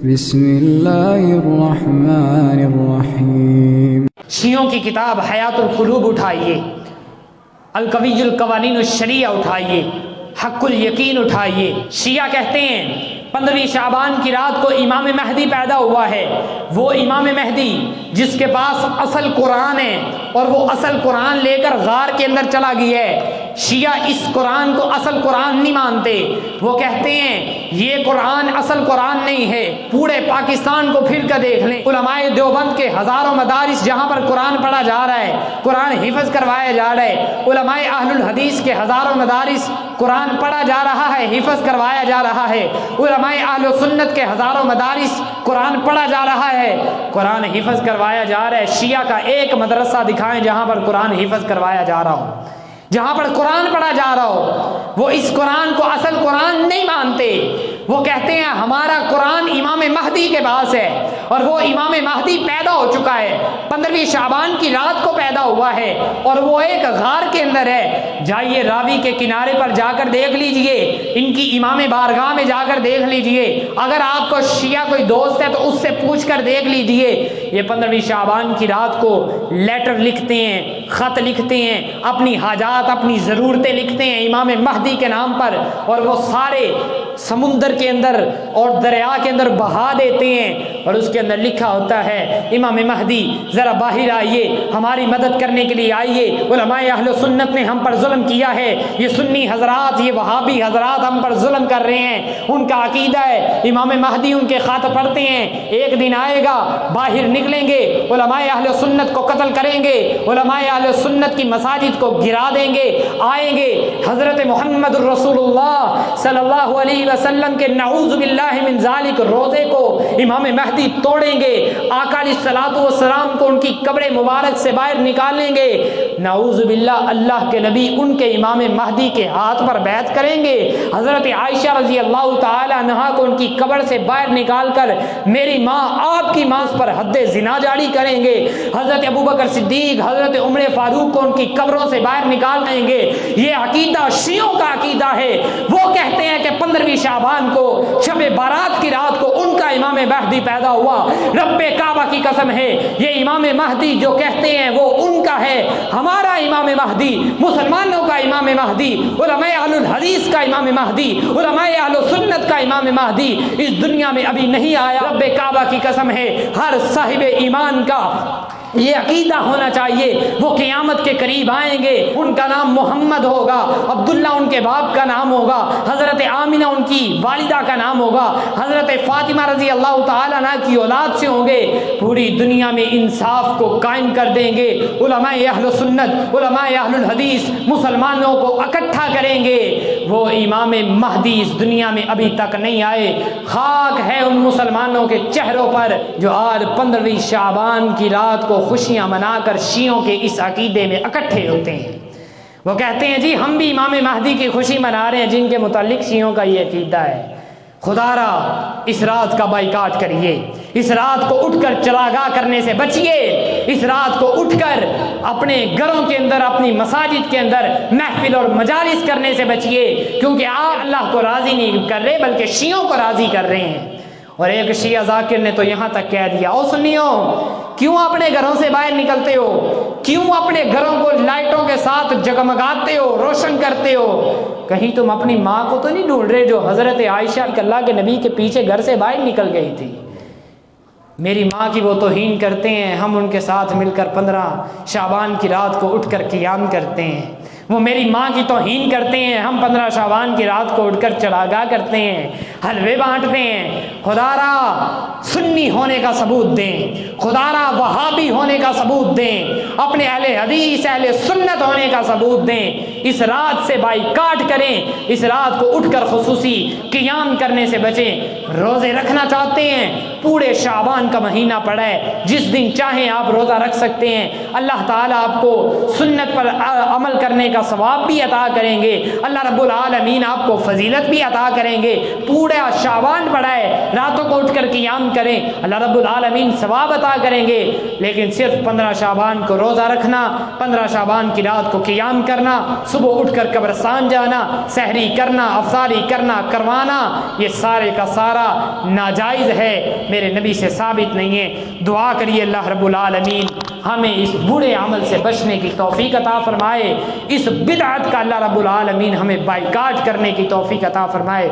بسم اللہ الرحمن الرحیم۔ شیعوں کی کتاب حیات القلوب اٹھائیے، القوی القوانین الشریعہ اٹھائیے، حق الیقین اٹھائیے۔ شیعہ کہتے ہیں 15 شعبان کی رات کو امام مہدی پیدا ہوا ہے۔ وہ امام مہدی جس کے پاس اصل قرآن ہے اور وہ اصل قرآن لے کر غار کے اندر چلا گیا ہے۔ شیعہ اس قرآن کو اصل قرآن نہیں مانتے، وہ کہتے ہیں یہ قرآن اصل قرآن نہیں ہے۔ پورے پاکستان کو پھر کر دیکھ لیں، علماء دیوبند کے ہزاروں مدارس جہاں پر قرآن پڑھا جا رہا ہے، قرآن حفظ کروایا جا رہا ہے، علماء اہل الحدیث کے ہزاروں مدارس قرآن پڑھا جا رہا ہے، حفظ کروایا جا رہا ہے، علماء اہل سنت کے ہزاروں مدارس قرآن پڑھا جا رہا ہے، قرآن حفظ کروایا جا رہا ہے۔ شیعہ کا ایک مدرسہ دکھائیں جہاں پر قرآن حفظ کروایا جا رہا ہو، جہاں پر قرآن پڑھا جا رہا ہو۔ وہ اس قرآن کو اصل قرآن نہیں مانتے، وہ کہتے ہیں ہمارا قرآن امام مہدی کے پاس ہے اور وہ امام مہدی پیدا ہو چکا ہے، 15 شعبان کی رات کو پیدا ہوا ہے اور وہ ایک غار کے اندر ہے۔ جائیے راوی کے کنارے پر جا کر دیکھ لیجئے، ان کی امام بارگاہ میں جا کر دیکھ لیجئے۔ اگر آپ کو شیعہ کوئی دوست ہے تو اس سے پوچھ کر دیکھ لیجئے، یہ 15 شعبان کی رات کو لیٹر لکھتے ہیں، خط لکھتے ہیں، اپنی حاجات اپنی ضرورتیں لکھتے ہیں امام مہدی کے نام پر، اور وہ سارے سمندر کے اندر اور دریا کے اندر بہا دیتے ہیں، اور اس کے اندر لکھا ہوتا ہے امام مہدی ذرا باہر آئیے، ہماری مدد کرنے کے لیے آئیے، علماء اہل سنت نے ہم پر ظلم کیا ہے، یہ سنی حضرات یہ وہابی حضرات ہم پر ظلم کر رہے ہیں۔ ان کا عقیدہ ہے امام مہدی ان کے خط پڑھتے ہیں، ایک دن آئے گا، باہر نکلیں گے، علماء اہل سنت کو قتل کریں گے، علماء اہل سنت کی مساجد کو گرا دیں گے، آئیں گے حضرت محمد رسول اللہ صلی اللہ علیہ وسلم کے نعوذ باللہ من ذالک روزے کو امام مہدی توڑیں گے، آقا علیہ الصلوۃ والسلام کو ان کی قبر مبارک سے باہر نکالیں گے، نعوذ باللہ اللہ کے نبی ان کے امام مہدی کے ہاتھ پر بیعت کریں گے، حضرت عائشہ رضی اللہ تعالی عنہا کو ان کی قبر سے باہر نکال کر میری ماں آپ کی ماں پر حد زنا جاری کریں گے، حضرت ابوبکر صدیق حضرت عمر فاروق کو ان کی قبروں سے باہر نکال دیں گے۔ یہ عقیدہ شیعوں کا عقیدہ ہے۔ وہ کہتے ہیں کہ 15 شعبان کو شب بارات کی رات کو ان کا امام مہدی پیدا ہوا۔ رب کعبہ کی قسم ہے یہ امام مہدی جو کہتے ہیں وہ ان کا ہے، ہمارا امام مہدی، مسلمانوں کا امام مہدی، علماء اہل الحدیث کا امام مہدی، علماء اہل سنت کا امام مہدی اس دنیا میں ابھی نہیں آیا۔ رب کعبہ کی قسم ہے ہر صاحب ایمان کا یہ عقیدہ ہونا چاہیے، وہ قیامت کے قریب آئیں گے، ان کا نام محمد ہوگا، عبداللہ ان کے باپ کا نام ہوگا، حضرت آمنہ ان کی والدہ کا نام ہوگا، حضرت فاطمہ رضی اللہ تعالیٰ عنہ کی اولاد سے ہوں گے، پوری دنیا میں انصاف کو قائم کر دیں گے، علماء اہل سنت علماء اہل الحدیث مسلمانوں کو اکٹھا کریں گے۔ وہ امام مہدی اس دنیا میں ابھی تک نہیں آئے۔ خاک ہے ان مسلمانوں کے چہروں پر جو آج 15 شعبان کی رات کو خوشیاں منا کر شیعوں کے اس عقیدے میں اکٹھے ہوتے ہیں۔ وہ کہتے ہیں جی ہم بھی امام مہدی کی خوشی منا رہے ہیں، جن کے متعلق شیعوں کا یہ عقیدہ ہے۔ خدا را اس رات کا بائیکاٹ کریے، اس رات کو اٹھ کر چراگاہ کرنے سے بچیے، اس رات کو اٹھ کر اپنے گھروں کے اندر اپنی مساجد کے اندر محفل اور مجالس کرنے سے بچیے، کیونکہ آپ اللہ کو راضی نہیں کر رہے بلکہ شیعوں کو راضی کر رہے ہیں۔ اور ایک شیعہ ذاکر نے تو یہاں تک کہہ دیا، او سنیو کیوں اپنے گھروں سے باہر نکلتے ہو، کیوں اپنے گھروں کو لائٹوں کے ساتھ جگمگاتے ہو، روشن کرتے ہو، کہیں تم اپنی ماں کو تو نہیں ڈھونڈ رہے جو حضرت عائشہ اللہ کے نبی کے پیچھے گھر سے باہر نکل گئی تھی؟ میری ماں کی وہ توہین کرتے ہیں، ہم ان کے ساتھ مل کر 15 شعبان کی رات کو اٹھ کر قیام کرتے ہیں۔ وہ میری ماں کی توہین کرتے ہیں، ہم 15 شعبان کی رات کو اٹھ کر چراگاہ کرتے ہیں، حلوے بانٹتے ہیں۔ خدا را سنی ہونے کا ثبوت دیں، خدا را وہابی ہونے کا ثبوت دیں، اپنے اہل حدیث اہل سنت ہونے کا ثبوت دیں۔ اس رات سے بائیکاٹ کریں، اس رات کو اٹھ کر خصوصی قیام کرنے سے بچیں۔ روزے رکھنا چاہتے ہیں، پورے شعبان کا مہینہ پڑا ہے، جس دن چاہیں آپ روزہ رکھ سکتے ہیں، اللہ تعالیٰ آپ کو سنت پر عمل کرنے کا ثواب بھی عطا کریں گے، اللہ رب العالمین آپ کو فضیلت بھی عطا کریں گے۔ پورے بوڑھا شعبان بڑھائے، راتوں کو اٹھ کر قیام کریں، اللہ رب العالمین ثواب عطا کریں گے۔ لیکن صرف 15 شعبان کو روزہ رکھنا، 15 شعبان کی رات کو قیام کرنا، صبح اٹھ کر قبرستان جانا، سحری کرنا، افطاری کرنا، کروانا، یہ سارے کا سارا ناجائز ہے، میرے نبی سے ثابت نہیں ہے۔ دعا کریے اللہ رب العالمین ہمیں اس بڑے عمل سے بچنے کی توفیق عطا فرمائے، اس بدعت کا اللہ رب العالمین ہمیں بائیکاٹ کرنے کی توفیق عطا فرمائے۔